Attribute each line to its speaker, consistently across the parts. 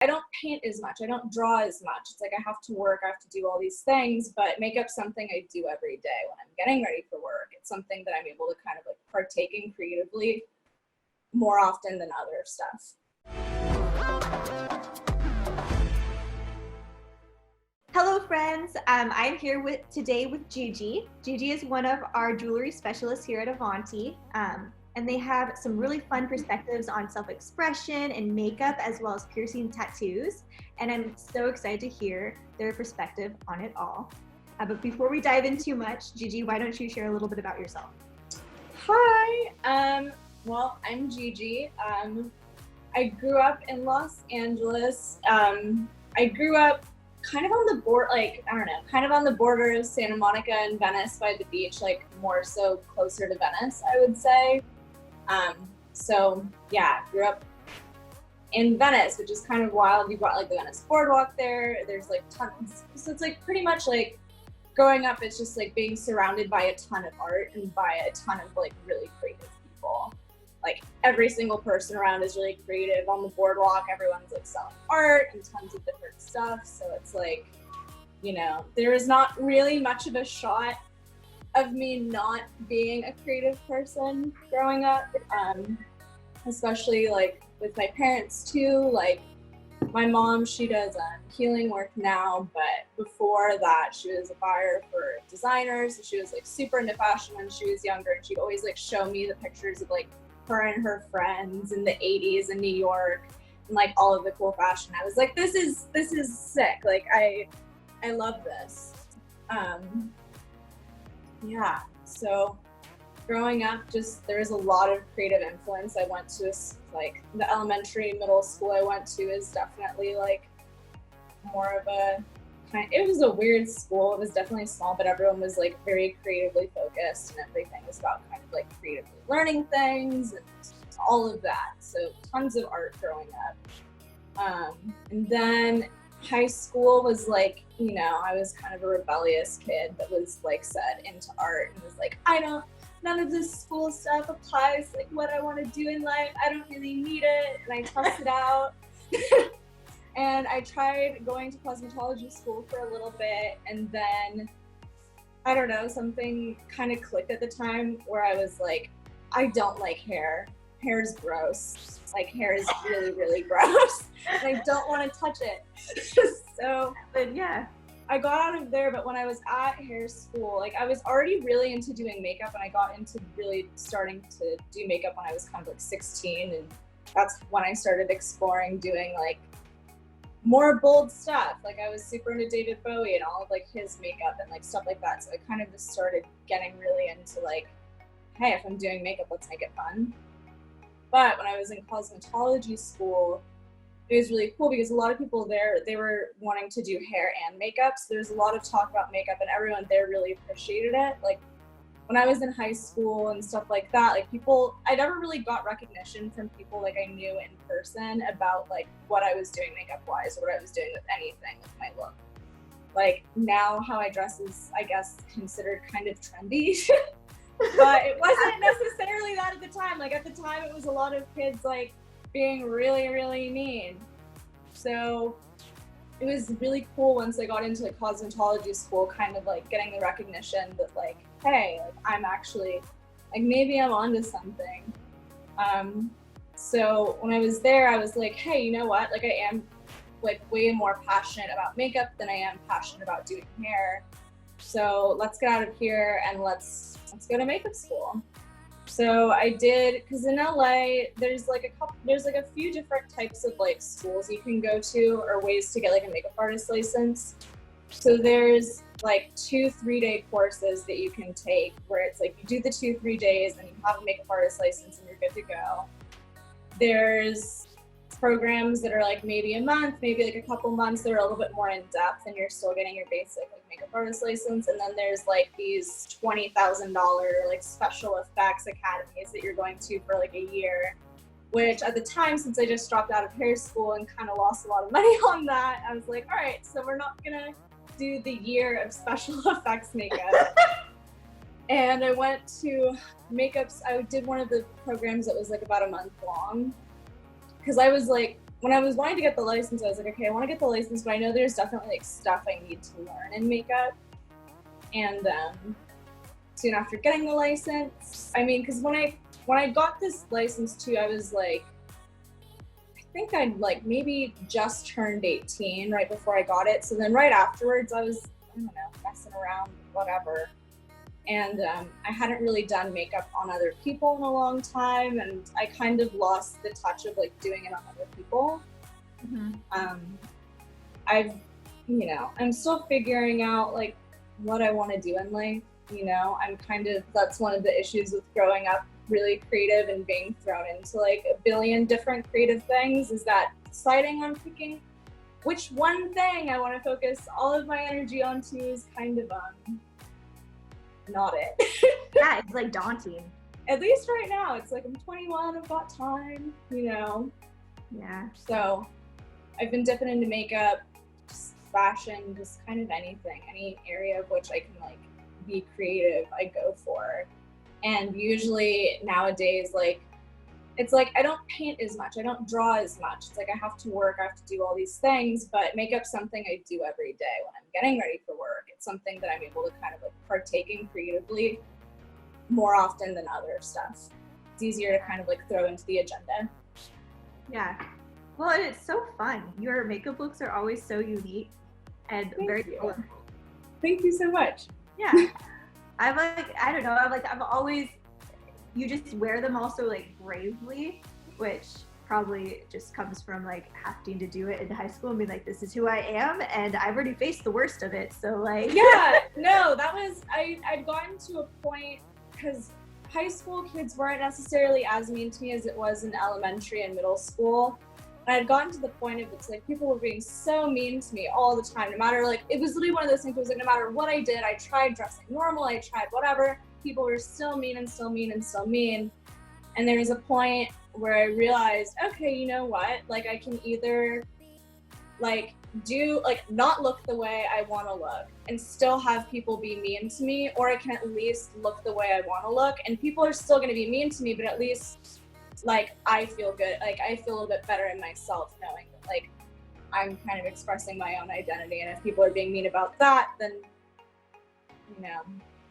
Speaker 1: I don't paint as much. I don't draw as much. It's like I have to work, I have to do all these things, but makeup's something I do every day when I'm getting ready for work. It's something that I'm able to kind of like partake in creatively more often than other stuff.
Speaker 2: Hello friends, I'm here today with Gigi. Gigi is one of our jewelry specialists here at Avanti, and they have some really fun perspectives on self-expression and makeup, as well as piercing and tattoos, and I'm so excited to hear their perspective on it all. But before we dive in too much, Gigi, why don't you share a little bit about yourself?
Speaker 1: Hi, well, I'm Gigi. I grew up in Los Angeles. I grew up kind of on the kind of on the border of Santa Monica and Venice by the beach, like more so closer to Venice, I would say. So yeah, grew up in Venice, which is kind of wild. You've got like the Venice boardwalk there. There's like tons. So it's like pretty much like growing up, it's just like being surrounded by a ton of art and by a ton of like really creative people. Like every single person around is really creative on the boardwalk. Everyone's like selling art and tons of different stuff. So it's like, you know, there is not really much of a shot of me not being a creative person growing up, especially like with my parents too. Like my mom, she does healing work now, but before that she was a buyer for designers. So she was like super into fashion when she was younger, and she'd always like show me the pictures of like her and her friends in the 80s in New York and like all of the cool fashion. I was like, this is sick. Like I love this. Yeah, so growing up, just there was a lot of creative influence. I went to like the elementary, middle school I went to is definitely like more of a it was a weird school. It was definitely small, but everyone was like very creatively focused, and everything was about kind of like creatively learning things and all of that. So tons of art growing up. And then high school was like, you know, I was kind of a rebellious kid that was like set into art and was like, none of this school stuff applies to like what I want to do in life. I don't really need it. And I tested out. And I tried going to cosmetology school for a little bit, and then, I don't know, something kind of clicked at the time where I was like, I don't like hair. Hair's gross. Like, hair is really, really gross, and I don't want to touch it. So, but yeah, I got out of there, but when I was at hair school, like, I was already really into doing makeup, and I got into really starting to do makeup when I was kind of like 16, and that's when I started exploring doing like more bold stuff. Like I was super into David Bowie and all of like his makeup and like stuff like that. So I kind of just started getting really into like, hey, if I'm doing makeup, let's make it fun. But when I was in cosmetology school, it was really cool because a lot of people there, they were wanting to do hair and makeup. So there's a lot of talk about makeup, and everyone there really appreciated it. Like when I was in high school and stuff like that, like people, I never really got recognition from people like I knew in person about like what I was doing makeup wise or what I was doing with anything with my look. Like now how I dress is, I guess, considered kind of trendy, but it wasn't necessarily that at the time. Like at the time it was a lot of kids like being really, really mean. So it was really cool once I got into like cosmetology school, kind of like getting the recognition that like, hey, like I'm actually, like maybe I'm onto something. So when I was there, I was like, hey, you know what? Like I am like way more passionate about makeup than I am passionate about doing hair. So let's get out of here and let's go to makeup school. So I did, because in LA, there's like a few different types of like schools you can go to or ways to get like a makeup artist license. So there's like 2 3-day courses that you can take where it's like you do the 2-3 days and you have a makeup artist license and you're good to go. There's programs that are like maybe a month, maybe like a couple months that are a little bit more in depth and you're still getting your basic like makeup artist license. And then there's like these $20,000 like special effects academies that you're going to for like a year, which at the time, since I just dropped out of hair school and kind of lost a lot of money on that, I was like, all right, so we're not gonna do the year of special effects makeup. And I went to makeups. I did one of the programs that was like about a month long, because I was like when I was wanting to get the license, I was like, okay, I want to get the license, but I know there's definitely like stuff I need to learn in makeup. And soon after getting the license, I mean, because when I got this license too, I was like, I think I'd like maybe just turned 18 right before I got it. So then right afterwards, I was, I don't know, messing around, whatever. And I hadn't really done makeup on other people in a long time, and I kind of lost the touch of like doing it on other people. I've, you know, I'm still figuring out like what I want to do in life. You know, I'm kind of, that's one of the issues with growing up really creative and being thrown into like a billion different creative things, is that deciding on picking which one thing I want to focus all of my energy onto is kind of not it.
Speaker 2: Yeah, it's like daunting.
Speaker 1: At least right now, it's like I'm 21, I've got time, you know.
Speaker 2: Yeah.
Speaker 1: So I've been dipping into makeup, just fashion, just kind of anything, any area of which I can like be creative, I go for. And usually nowadays, like, it's like I don't paint as much, I don't draw as much. It's like I have to work, I have to do all these things, but makeup's something I do every day when I'm getting ready for work. It's something that I'm able to kind of like partake in creatively more often than other stuff. It's easier to kind of like throw into the agenda.
Speaker 2: Yeah. Well, and it's so fun. Your makeup looks are always so unique and very colorful.
Speaker 1: Thank you so much.
Speaker 2: Yeah. I'm like, I don't know, I'm always, you just wear them also like bravely, which probably just comes from like having to do it in high school and be like, this is who I am, and I've already faced the worst of it, so like.
Speaker 1: Yeah, no, that was, I'd gotten to a point, because high school kids weren't necessarily as mean to me as it was in elementary and middle school. And I'd gotten to the point of, it's like people were being so mean to me all the time, no matter like, it was literally one of those things, it was like no matter what I did, I tried dressing normal, I tried whatever, people were still mean and still mean and still mean. And there was a point where I realized, okay, you know what, like I can either like do, like not look the way I want to look and still have people be mean to me, or I can at least look the way I want to look and people are still going to be mean to me, but at least like I feel good, like I feel a little bit better in myself knowing that like I'm kind of expressing my own identity, and if people are being mean about that, then you know,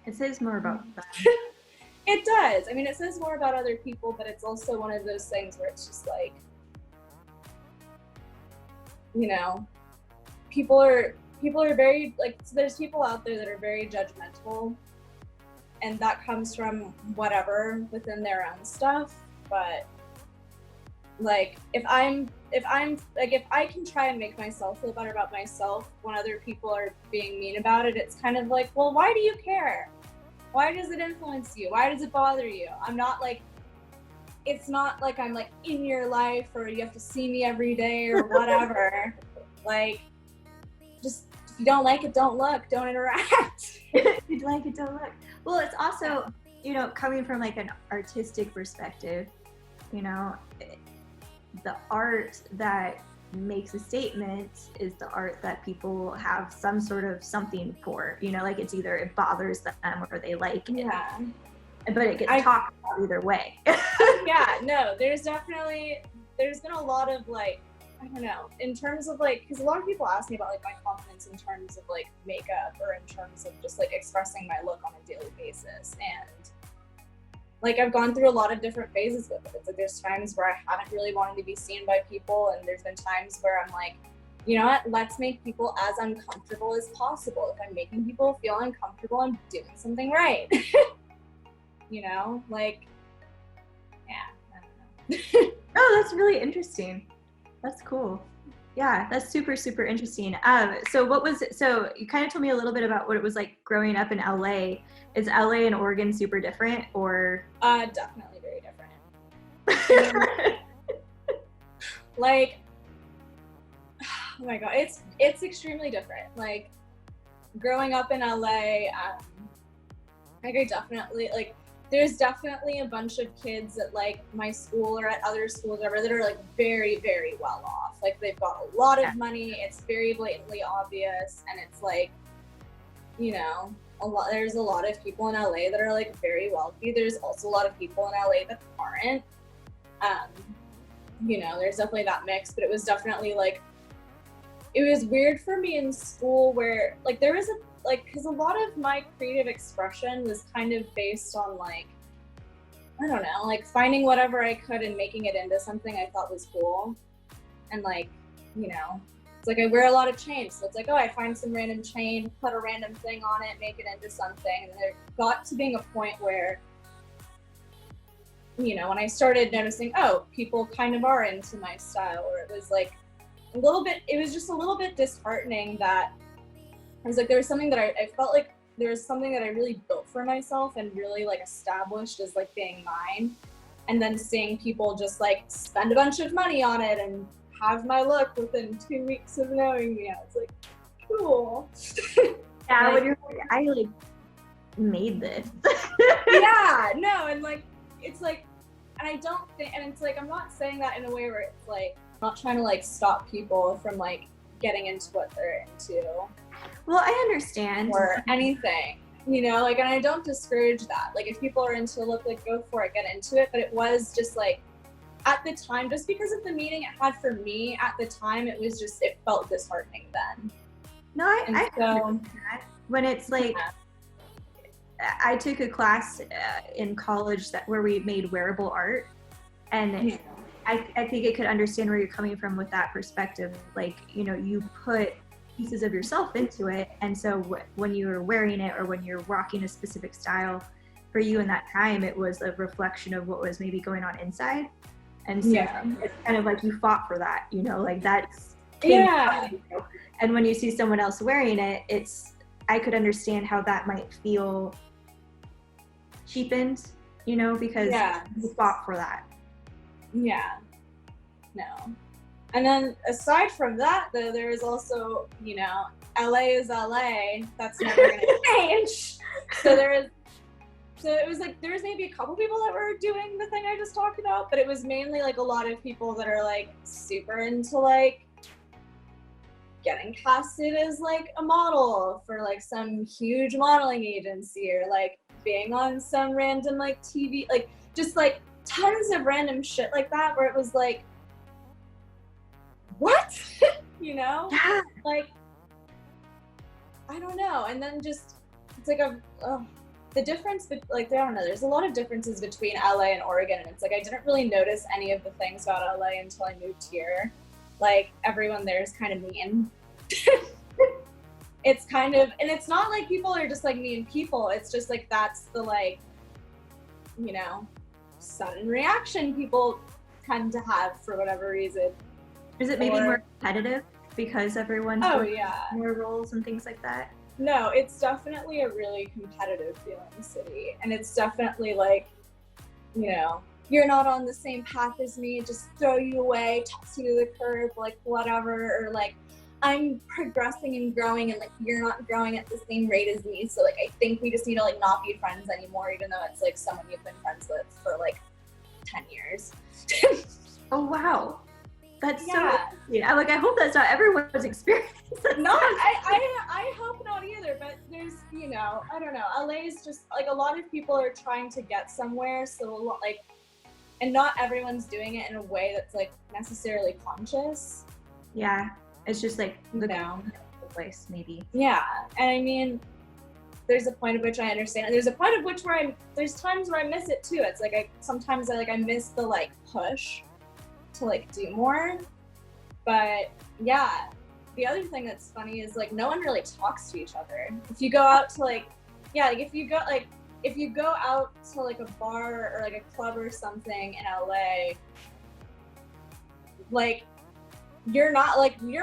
Speaker 2: it says more about that.
Speaker 1: It does. I mean, it says more about other people, but it's also one of those things where it's just like, you know, people are very like, so there's people out there that are very judgmental, and that comes from whatever within their own stuff. But like if I can try and make myself feel better about myself when other people are being mean about it, it's kind of like, well, why do you care? Why does it influence you? Why does it bother you? I'm not like, it's not like I'm like in your life or you have to see me every day or whatever. Like, just if you don't like it, don't look, don't interact.
Speaker 2: If you like it, don't look. Well, it's also, you know, coming from like an artistic perspective, you know, the art that makes a statement is the art that people have some sort of something for, you know, like it's either it bothers them or they like it.
Speaker 1: Yeah.
Speaker 2: But it gets talked about either way.
Speaker 1: Yeah, no, there's been a lot of like, I don't know, in terms of like, because a lot of people ask me about like my confidence in terms of like makeup or in terms of just like expressing my look on a daily basis. And like I've gone through a lot of different phases with it. It's like there's times where I haven't really wanted to be seen by people, and there's been times where I'm like, you know what, let's make people as uncomfortable as possible. If I'm making people feel uncomfortable, I'm doing something right. You know, like, yeah, I don't know.
Speaker 2: Oh, that's really interesting. That's cool. Yeah, that's super, super interesting. So you kind of told me a little bit about what it was like growing up in LA. Is LA and Oregon super different, or?
Speaker 1: Definitely very different. Like, oh my God, it's extremely different. Like, growing up in LA, like I definitely, like, there's definitely a bunch of kids at like my school or at other schools ever that are like very, very well off. Like they've got a lot of money, it's very blatantly obvious, and it's like, you know, there's a lot of people in LA that are like very wealthy. There's also a lot of people in LA that aren't. you know, there's definitely that mix, but it was definitely like, it was weird for me in school where like there was a, like, because a lot of my creative expression was kind of based on like, I don't know, like finding whatever I could and making it into something I thought was cool. And like, you know, it's like I wear a lot of chains. So it's like, oh, I find some random chain, put a random thing on it, make it into something. And then it got to being a point where, you know, when I started noticing, oh, people kind of are into my style, or it was like a little bit, it was just a little bit disheartening that I was like, there was something that I felt like there was something that I really built for myself and really like established as like being mine. And then seeing people just like spend a bunch of money on it and have my look within 2 weeks of knowing me. I was like, cool.
Speaker 2: Yeah,
Speaker 1: like,
Speaker 2: when you're like, I like made this.
Speaker 1: yeah, no, and like, it's like, and I don't think, and it's like, I'm not saying that in a way where it's like, I'm not trying to like stop people from like getting into what they're into.
Speaker 2: Well, I understand.
Speaker 1: Or anything, you know, like, and I don't discourage that. Like, if people are into a look, like, go for it, get into it. But it was just like, at the time, just because of the meaning it had for me at the time, it was just, it felt disheartening then.
Speaker 2: No, I so, that. When it's like, yeah. I took a class in college where we made wearable art, and yeah. I think I could understand where you're coming from with that perspective. Like, you know, you put pieces of yourself into it, and so when you were wearing it or when you're rocking a specific style, for you in that time, it was a reflection of what was maybe going on inside. And so yeah. It's kind of like you fought for that, you know, like that's
Speaker 1: yeah.
Speaker 2: And when you see someone else wearing it, I could understand how that might feel cheapened, you know, because you fought for that.
Speaker 1: Yeah. No. And then aside from that, though, there is also, you know, LA is LA. That's never going to change. So it was like, there was maybe a couple people that were doing the thing I just talked about, but it was mainly like a lot of people that are like super into like getting casted as like a model for like some huge modeling agency, or like being on some random like TV, like just like tons of random shit like that, where it was like, what? You know?
Speaker 2: Yeah.
Speaker 1: Like, I don't know. And then just, it's like the difference, like, I don't know, there's a lot of differences between LA and Oregon, and it's like I didn't really notice any of the things about LA until I moved here. Like, everyone there is kind of mean. It's kind of, and it's not like people are just like mean people, it's just like that's the like, you know, sudden reaction people tend to have for whatever reason.
Speaker 2: Is it maybe more competitive because everyone's doing more roles and things like that?
Speaker 1: No, it's definitely a really competitive feeling city. And it's definitely like, you know, you're not on the same path as me, just throw you away, toss you to the curb, like whatever, or like, I'm progressing and growing and like you're not growing at the same rate as me. So like, I think we just need to like not be friends anymore, even though it's like someone you've been friends with for like 10 years.
Speaker 2: Oh, wow. That's so, yeah. Like, I hope that's not everyone's experience.
Speaker 1: I hope not either, but there's, you know, I don't know. LA is just like, a lot of people are trying to get somewhere. So a lot, like, and not everyone's doing it in a way that's like necessarily conscious.
Speaker 2: Yeah. It's just like the place, maybe.
Speaker 1: Yeah. And I mean, there's a point at which I understand, and there's a point at which there's times where I miss it too. It's like sometimes I miss the like push to like do more. But yeah, the other thing that's funny is like no one really talks to each other. If you go out to like, if you go out to like a bar or like a club or something in LA, like you're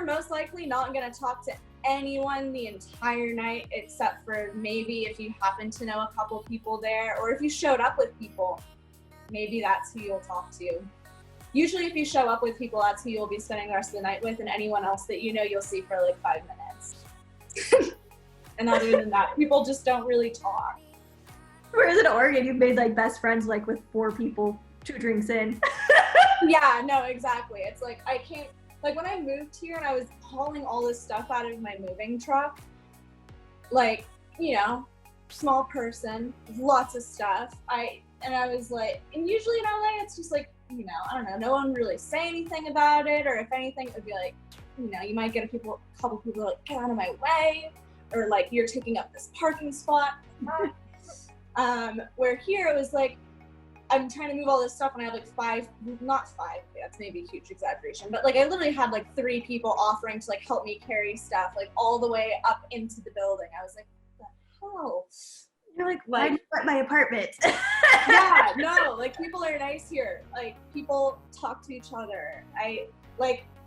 Speaker 1: most likely not gonna talk to anyone the entire night, except for maybe if you happen to know a couple people there, or if you showed up with people, maybe that's who you'll talk to. Usually if you show up with people, that's who you'll be spending the rest of the night with, and anyone else that you know you'll see for like 5 minutes. And other than that, people just don't really talk.
Speaker 2: Whereas in Oregon, you've made like best friends like with 4 people, 2 drinks in.
Speaker 1: Yeah, no, exactly. It's like I can't, like when I moved here and I was hauling all this stuff out of my moving truck, like, you know, small person, lots of stuff. I was like, and usually in LA, it's just like you know, I don't know, no one really say anything about it, or if anything, it would be like, you know, you might get a couple people like, get out of my way, or like, you're taking up this parking spot. Where here it was like, I'm trying to move all this stuff and I have like not five, that's maybe a huge exaggeration, but like I literally had like 3 people offering to like help me carry stuff like all the way up into the building. I was like, what the hell?
Speaker 2: You're like, why did you let my apartment?
Speaker 1: Yeah, no, like people are nice here. Like people talk to each other.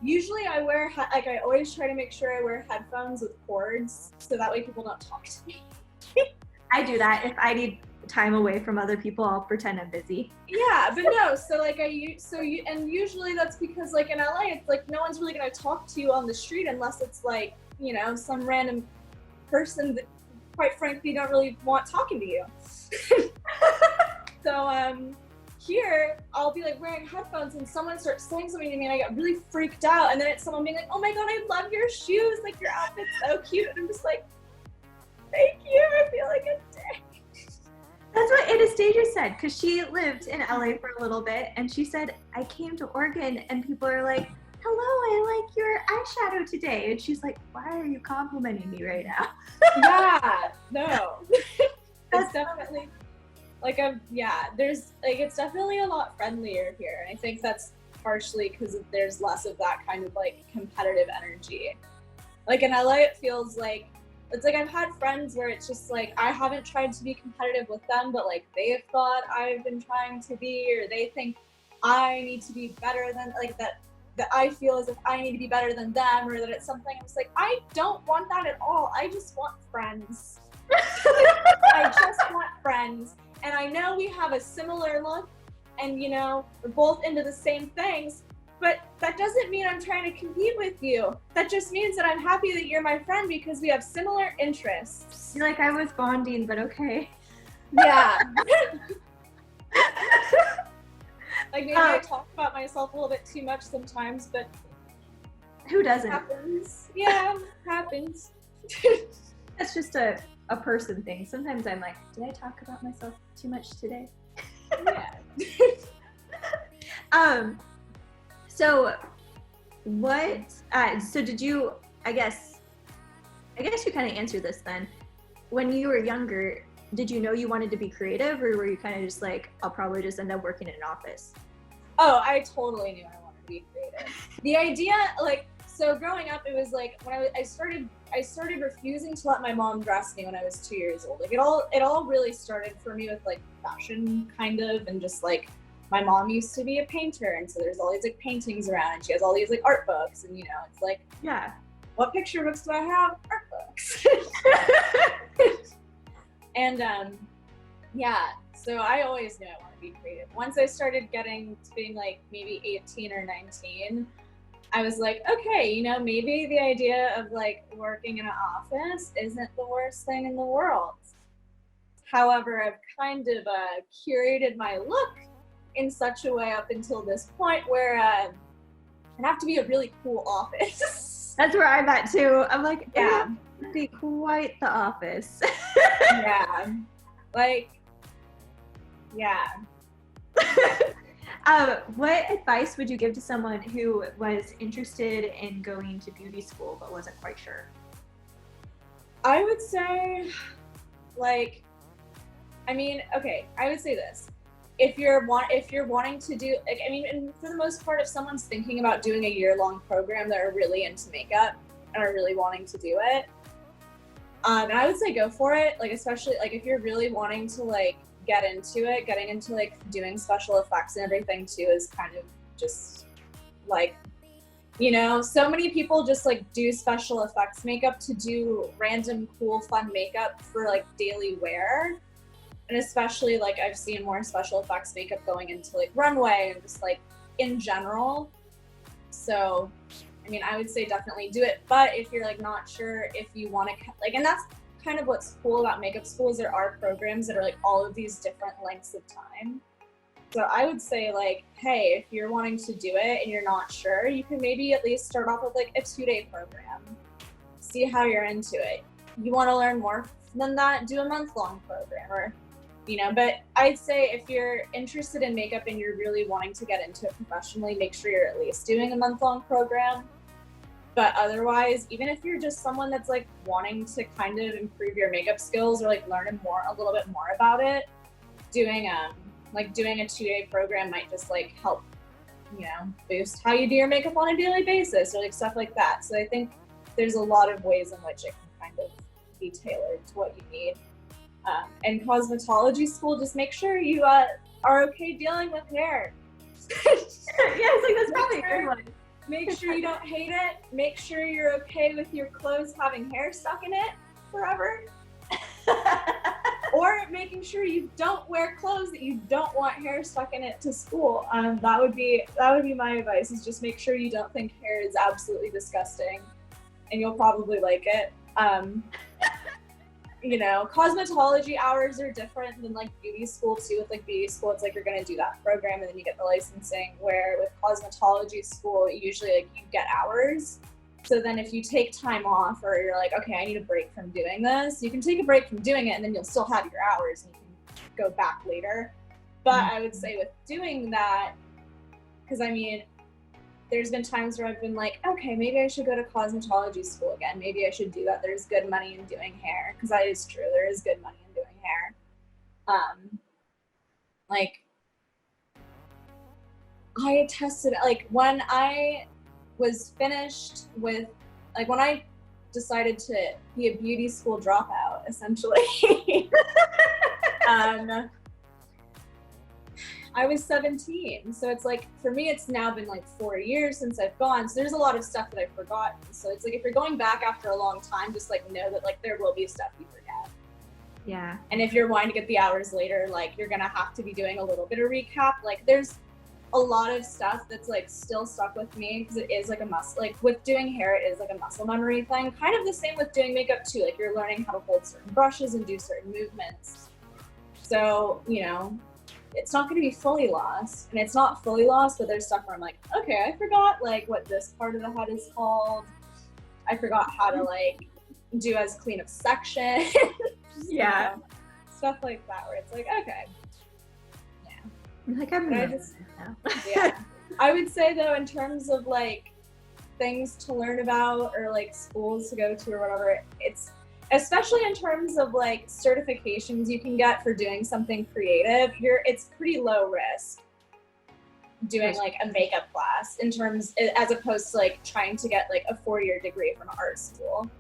Speaker 1: Usually I wear, I always try to make sure I wear headphones with cords so that way people don't talk to me.
Speaker 2: I do that. If I need time away from other people, I'll pretend I'm busy.
Speaker 1: Yeah, but no, so like and usually that's because like in LA, it's like no one's really gonna talk to you on the street unless it's like, you know, some random person that quite frankly don't really want talking to you. So here I'll be like wearing headphones and someone starts saying something to me and I get really freaked out, and then it's someone being like, oh my god, I love your shoes, like your outfit's so cute, and I'm just like, thank you, I feel like a dick.
Speaker 2: That's what Anastasia said, because she lived in LA for a little bit, and she said, I came to Oregon and people are like, hello, I like your eyeshadow today. And she's like, why are you complimenting me right now?
Speaker 1: Yeah, no. It's definitely like it's definitely a lot friendlier here. And I think that's partially because there's less of that kind of like competitive energy. Like in LA, it feels like, it's like I've had friends where it's just like I haven't tried to be competitive with them, but like they have thought I've been trying to be, or they think I need to be better than, like that I feel as if I need to be better than them, or that it's something. I'm just like, I don't want that at all. I just want friends. I just want friends. And I know we have a similar look and, you know, we're both into the same things, but that doesn't mean I'm trying to compete with you. That just means that I'm happy that you're my friend because we have similar interests.
Speaker 2: You're like, I was bonding, but okay.
Speaker 1: Yeah. Like maybe I talk about myself a little bit too much sometimes, but
Speaker 2: who doesn't?
Speaker 1: Happens. Yeah, happens.
Speaker 2: That's just a person thing. Sometimes I'm like, did I talk about myself too much today?
Speaker 1: Yeah.
Speaker 2: So what, so did you, I guess you kind of answered this then. When you were younger, did you know you wanted to be creative, or were you kind of just like, I'll probably just end up working in an office?
Speaker 1: Oh, I totally knew I wanted to be creative. The idea, like, so growing up, it was like when I started refusing to let my mom dress me when I was 2 years old. Like it all really started for me with like fashion kind of, and just like my mom used to be a painter, and so there's all these like paintings around, and she has all these like art books, and you know, it's like,
Speaker 2: yeah,
Speaker 1: what picture books do I have? Art books. And yeah, so I always knew I wanted to be creative. Once I started getting to being like maybe 18 or 19, I was like, okay, you know, maybe the idea of like working in an office isn't the worst thing in the world. However, I've kind of curated my look in such a way up until this point where it'd have to be a really cool office.
Speaker 2: That's where I'm at too. I'm like,
Speaker 1: yeah,
Speaker 2: it'd be quite the office.
Speaker 1: Yeah, like, yeah.
Speaker 2: What advice would you give to someone who was interested in going to beauty school but wasn't quite sure?
Speaker 1: I would say, like, I mean, okay, I would say this. If you're wanting to do, like, I mean, and for the most part, if someone's thinking about doing a year-long program that are really into makeup and are really wanting to do it, and I would say go for it. Like, especially like if you're really wanting to like getting into like doing special effects and everything too is kind of just like, you know, so many people just like do special effects makeup to do random cool fun makeup for like daily wear. And especially like I've seen more special effects makeup going into like runway and just like in general. So, I mean, I would say definitely do it. But if you're like not sure if you want to like, and that's kind of what's cool about makeup schools, there are programs that are like all of these different lengths of time. So I would say like, hey, if you're wanting to do it and you're not sure, you can maybe at least start off with like a 2-day program. See how you're into it. You want to learn more than that, do a month-long program, or but I'd say if you're interested in makeup and you're really wanting to get into it professionally, make sure you're at least doing a month-long program. But otherwise, even if you're just someone that's like wanting to kind of improve your makeup skills or like learn a little bit more about it, doing a 2-day program might just like help, boost how you do your makeup on a daily basis or like stuff like that. So I think there's a lot of ways in which it can kind of be tailored to what you need. And cosmetology school, just make sure you are okay dealing with hair.
Speaker 2: That's probably a good one.
Speaker 1: Make sure you don't hate it. Make sure you're okay with your clothes having hair stuck in it forever. Or making sure you don't wear clothes that you don't want hair stuck in it to school. That would be my advice, is just make sure you don't think hair is absolutely disgusting, and you'll probably like it. Cosmetology hours are different than like beauty school too. With like beauty school, it's like you're gonna do that program and then you get the licensing, where with cosmetology school, usually like you get hours. So then if you take time off, or you're like, okay, I need a break from doing this, you can take a break from doing it and then you'll still have your hours and you can go back later. But I would say with doing that, because there's been times where I've been like, okay, maybe I should go to cosmetology school again. Maybe I should do that. There's good money in doing hair, because that is true. There is good money in doing hair. I tested, like when I was finished with, like when I decided to be a beauty school dropout, essentially, I was 17. So it's like, for me, it's now been like 4 years since I've gone. So there's a lot of stuff that I've forgotten. So it's like, if you're going back after a long time, just like know that like there will be stuff you forget.
Speaker 2: Yeah.
Speaker 1: And if you're wanting to get the hours later, like you're going to have to be doing a little bit of recap. Like there's a lot of stuff that's like still stuck with me, because it is like a muscle, like with doing hair, it is like a muscle memory thing. Kind of the same with doing makeup too. Like you're learning how to hold certain brushes and do certain movements. So, it's not going to be fully lost, and it's not fully lost, but there's stuff where I'm like, okay, I forgot like what this part of the head is called. I forgot how to like do as clean of section.
Speaker 2: Yeah.
Speaker 1: Stuff like that, where it's like, okay.
Speaker 2: Like
Speaker 1: I would say though, in terms of like things to learn about or like schools to go to or whatever, it's especially in terms of like certifications you can get for doing something creative, it's pretty low risk doing like a makeup class, in terms, as opposed to like trying to get like a 4-year degree from an art school.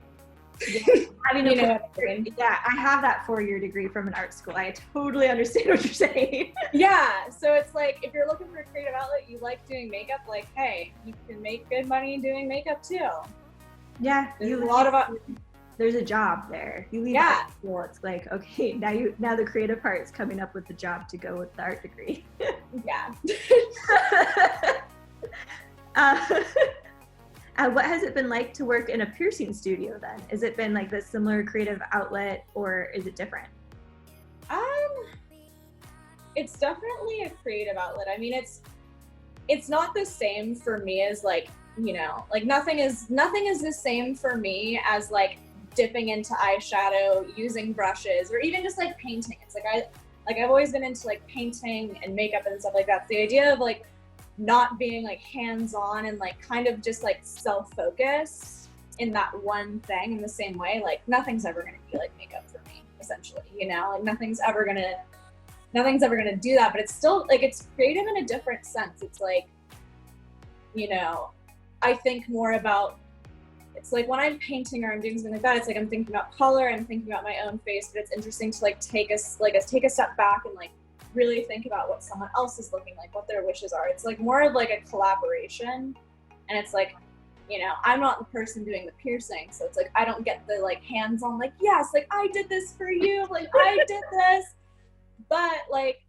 Speaker 2: Yeah. I have that 4-year degree from an art school. I totally understand what you're saying.
Speaker 1: Yeah, so it's like, if you're looking for a creative outlet, you like doing makeup, like, hey, you can make good money doing makeup too.
Speaker 2: Yeah, there's a job there. You leave art school, it's like, okay, now the creative part is coming up with the job to go with the art degree.
Speaker 1: Yeah.
Speaker 2: What has it been like to work in a piercing studio then? Has it been like this similar creative outlet, or is it different?
Speaker 1: It's definitely a creative outlet. It's not the same for me as like, like nothing is the same for me as like dipping into eyeshadow, using brushes, or even just like painting. It's like I've always been into like painting and makeup and stuff like that. So the idea of like not being like hands-on and like kind of just like self-focused in that one thing in the same way, like nothing's ever going to be like makeup for me, essentially, like nothing's ever going to do that. But it's still like, it's creative in a different sense. It's like, I think more about, it's like when I'm painting or I'm doing something like that, it's like I'm thinking about color, I'm thinking about my own face, but it's interesting to like take a step back and like really think about what someone else is looking like, what their wishes are. It's like more of like a collaboration, and it's like, I'm not the person doing the piercing, so it's like I don't get the like hands-on like, yes, like I did this for you, like I did this, but like,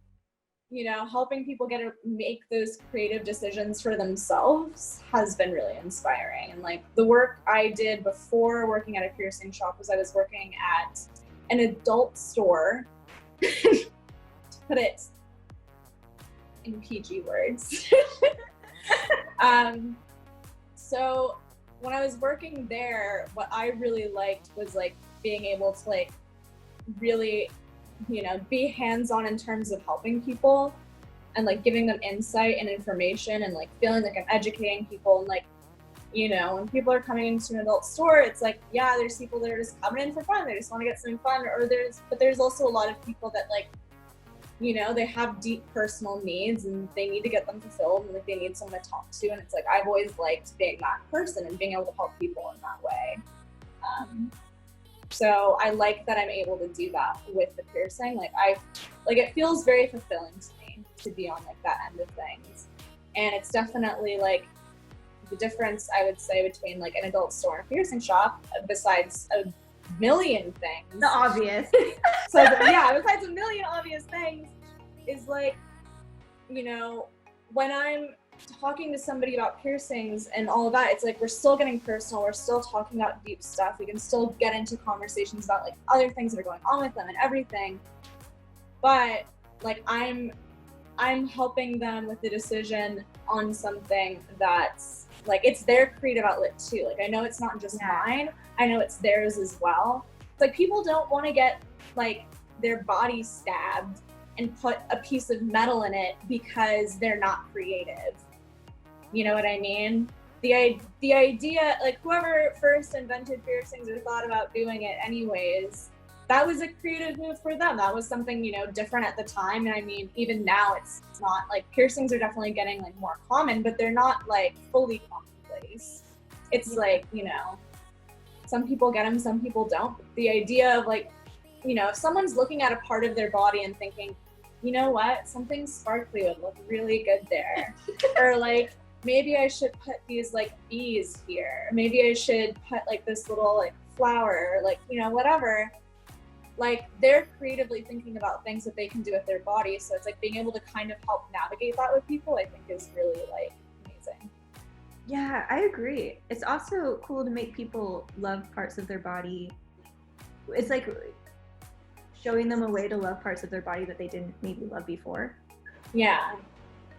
Speaker 1: helping people get to make those creative decisions for themselves has been really inspiring. And like the work I did before working at a piercing shop was I was working at an adult store, to put it in PG words. So when I was working there, what I really liked was like being able to like really you know, be hands-on in terms of helping people and like giving them insight and information and like feeling like I'm educating people. And like, you know, when people are coming into an adult store, it's like, yeah, there's people that are just coming in for fun, they just want to get something fun, or there's also a lot of people that like, you know, they have deep personal needs and they need to get them fulfilled, and like they need someone to talk to. And it's like, I've always liked being that person and being able to help people in that way. So I like that I'm able to do that with the piercing. Like it feels very fulfilling to me to be on like that end of things. And it's definitely like the difference, I would say, between like an adult store and a piercing shop, besides a million things.
Speaker 2: The obvious.
Speaker 1: So yeah, besides a million obvious things, is like, you know, when I'm talking to somebody about piercings and all of that, it's like we're still getting personal, we're still talking about deep stuff, we can still get into conversations about like other things that are going on with them and everything, but like I'm helping them with the decision on something that's like, it's their creative outlet too. Like I know it's not just mine, I know it's theirs as well. It's like people don't want to get like their body stabbed and put a piece of metal in it because they're not creative. You know what I mean? The idea, like whoever first invented piercings or thought about doing it anyways, that was a creative move for them. That was something, you know, different at the time. And I mean, even now it's not like, piercings are definitely getting like more common, but they're not like fully commonplace. It's like, you know, some people get them, some people don't. The idea of like, you know, if someone's looking at a part of their body and thinking, you know what, something sparkly would look really good there. Or like, maybe I should put these like bees here. Maybe I should put like this little like flower, or like, you know, whatever. Like they're creatively thinking about things that they can do with their body. So it's like being able to kind of help navigate that with people, I think is really like amazing.
Speaker 2: Yeah, I agree. It's also cool to make people love parts of their body. It's like showing them a way to love parts of their body that they didn't maybe love before.
Speaker 1: Yeah.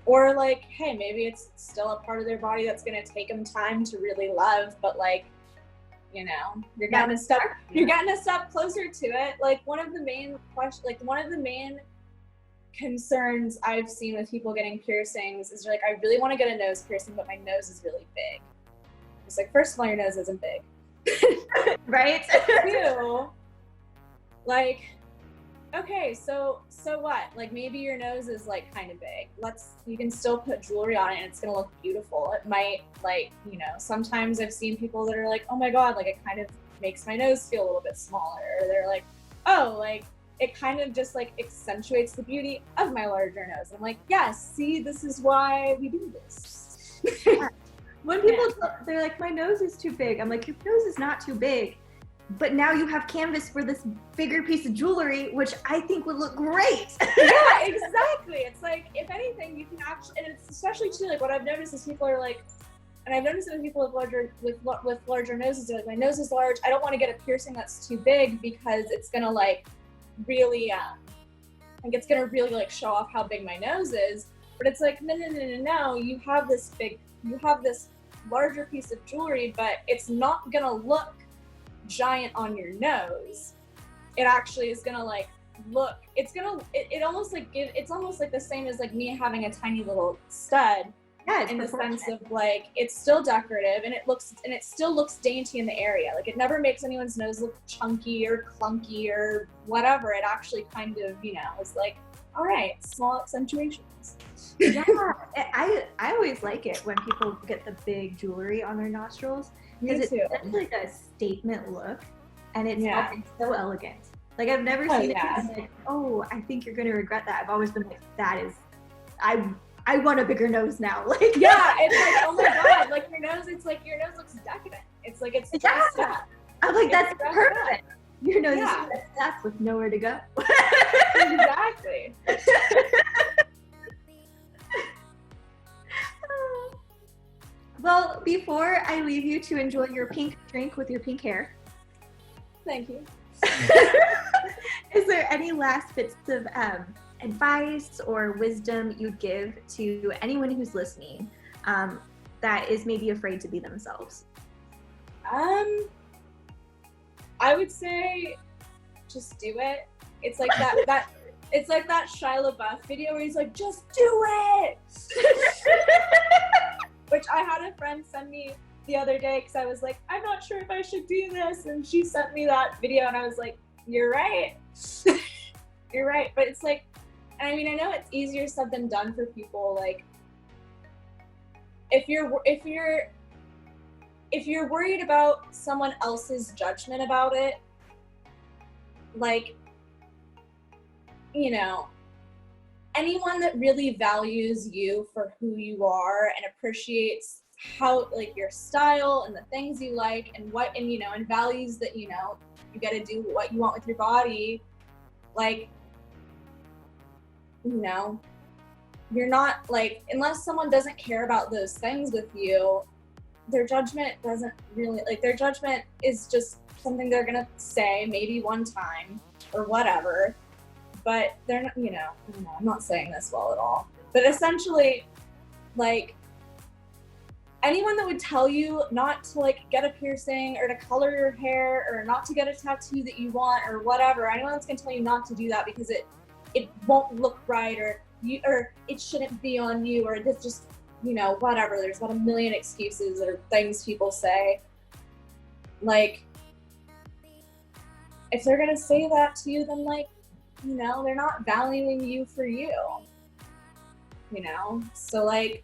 Speaker 1: Or like, hey, maybe it's still a part of their body that's going to take them time to really love, but like, you know, you're getting a step closer to it. Like one of the main concerns I've seen with people getting piercings is like, I really want to get a nose piercing, but my nose is really big. It's like, first of all, your nose isn't big.
Speaker 2: Right?
Speaker 1: Two, like, okay, so what? Like maybe your nose is like kind of big. You can still put jewelry on it and it's gonna look beautiful. It might, like, you know, sometimes I've seen people that are like, oh my God, like it kind of makes my nose feel a little bit smaller. Or they're like, oh, like it kind of just like accentuates the beauty of my larger nose. I'm like, yes, see, this is why we do this.
Speaker 2: When people, they're like, my nose is too big. I'm like, your nose is not too big. But now you have canvas for this bigger piece of jewelry, which I think would look great.
Speaker 1: Yeah, exactly. It's like, if anything, you can actually, and it's especially too, like what I've noticed is people are like, and I've noticed it with people with larger noses, they're like, my nose is large, I don't want to get a piercing that's too big because it's gonna like really, like it's gonna really like show off how big my nose is. But it's like, no, you have this larger piece of jewelry, but it's not gonna look giant on your nose. It actually is gonna like look, it's almost like it's almost like the same as like me having a tiny little stud. Yeah, in the sense of like, it's still decorative and it still looks dainty in the area. Like it never makes anyone's nose look chunky or clunky or whatever. It actually kind of, you know, is like, all right, small accentuations.
Speaker 2: Yeah, I always like it when people get the big jewelry on their nostrils. Because it's like a statement look, and it's so elegant. Like I've never seen it like, oh, I think you're gonna regret that. I've always been like, I want a bigger nose now. Like
Speaker 1: yeah, it's like, oh my God, like your nose looks decadent. It's like it's dressed up.
Speaker 2: I'm like, that's perfect. Your nose is dressed up with nowhere to go.
Speaker 1: Exactly.
Speaker 2: Well, before I leave you to enjoy your pink drink with your pink hair.
Speaker 1: Thank you.
Speaker 2: Is there any last bits of advice or wisdom you'd give to anyone who's listening that is maybe afraid to be themselves?
Speaker 1: I would say just do it. It's like that it's like that Shia LaBeouf video where he's like, just do it. Which I had a friend send me the other day because I was like, I'm not sure if I should do this, and she sent me that video and I was like, you're right. You're right. But it's like, I mean, I know it's easier said than done for people. Like, if you're worried about someone else's judgment about it, like, you know, anyone that really values you for who you are and appreciates how, like, your style and the things you like and what, and, you know, and values that, you know, you got to do what you want with your body, like, you know, you're not, like, unless someone doesn't care about those things with you, their judgment doesn't really, like, their judgment is just something they're gonna say maybe one time or whatever, but they're not, you know, I don't know, I'm not saying this well at all, but essentially, like, anyone that would tell you not to, like, get a piercing or to color your hair or not to get a tattoo that you want or whatever, anyone that's gonna tell you not to do that because it won't look right, or it shouldn't be on you, or it's just, you know, whatever. There's about a million excuses or things people say. Like, if they're gonna say that to you, then, like, you know, they're not valuing you for you. You know? So, like,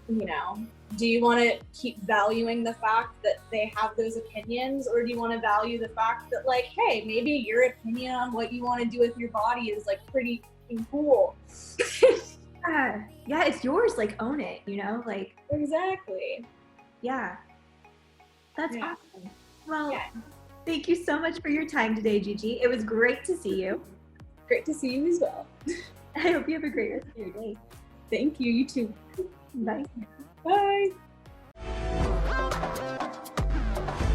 Speaker 1: you know, do you want to keep valuing the fact that they have those opinions, or do you want to value the fact that, like, hey, maybe your opinion on what you want to do with your body is, like, pretty cool?
Speaker 2: Yeah, it's yours. Like, own it, you know? Like,
Speaker 1: exactly.
Speaker 2: Yeah. That's awesome. Well,
Speaker 1: yeah.
Speaker 2: Thank you so much for your time today, Gigi. It was great to see you.
Speaker 1: Great to see you as well.
Speaker 2: I hope you have a great rest of your day.
Speaker 1: Thank you. You too.
Speaker 2: Bye.
Speaker 1: Bye.